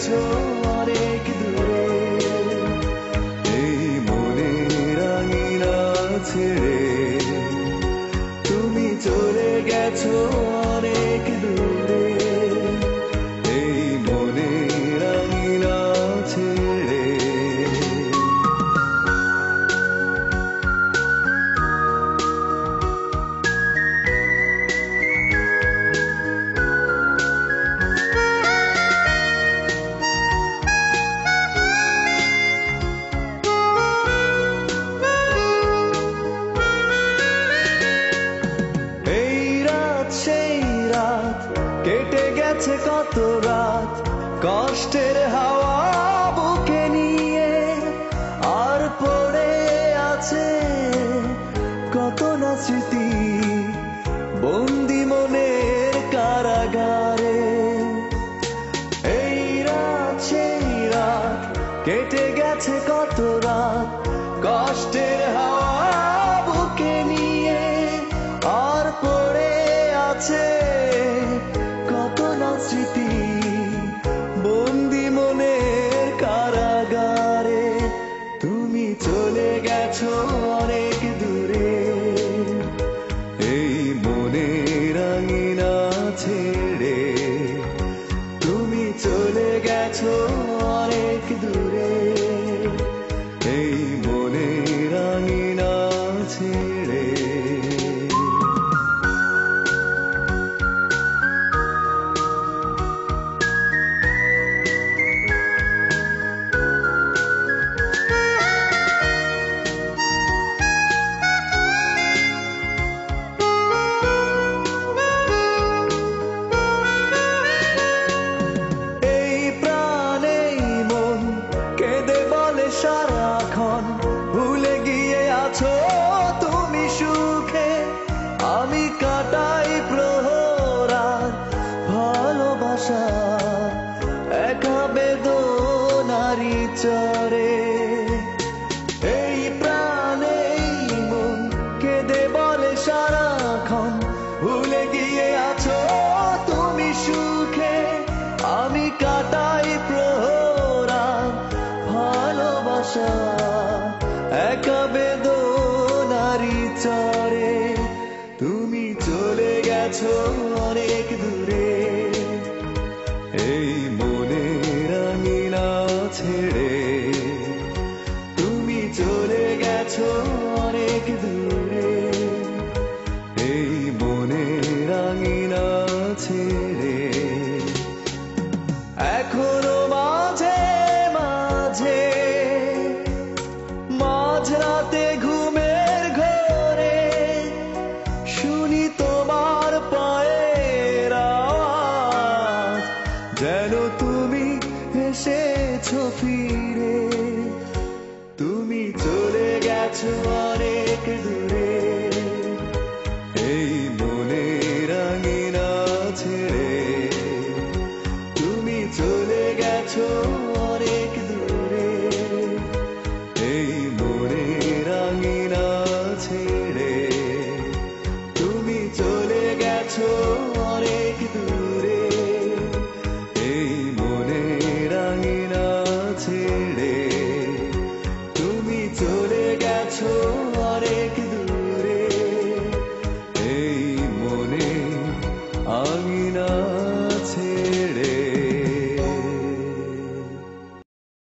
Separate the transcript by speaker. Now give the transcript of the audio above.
Speaker 1: গেছো অনেক দূরে, এই মনের আঙিনা ছেড়ে তুমি চলে গেছো অনেক দূরে, এই মনের আঙিনা ছেড়ে। কেটে গেছে কত রাত কষ্টের হাওয়া বুকে নিয়ে, আর পড়ে আছে কত না স্মৃতি বন্দি মনের কারাগারে। এই রাত সেই রাত কেটে গেছে কত রাত কষ্টের হাওয়া বুকে নিয়ে, আর পড়ে আছে স্মৃতি বন্দি মনের কারাগারে। তুমি চলে গেছো অনেক দূরে, এই মনের আঙিনা ছেড়ে তুমি চলে গেছো অনেক দূরে, এই মনের আঙিনা ছেড়ে। সারাক্ষণ ভুলে গিয়ে আছো তুমি সুখে, আমি কাটাই প্রহরার ভালোবাসা একা বেদনারি চরে। এই প্রাণে মন কেঁদে বলে সারাক্ষণ ভুলে গিয়ে আছো তুমি সুখে, আমি কাটাই প্রহরার ভালোবাসা একা বেদনারি চরে। তুমি চলে গেছো অনেক দূরে, এই মনের আঙিনা ছেড়ে তুমি চলে গেছো অনেক দূরে, এই মনের আঙিনা ছেড়ে। এখনো মাঝে মাঝে মাঝরাতে ঘুমের ঘরে শুনি তোমার পায়ের আওয়াজ, যেন তুমি এসেছো ফিরে। তুমি চলে গেছো অনেক দূরে,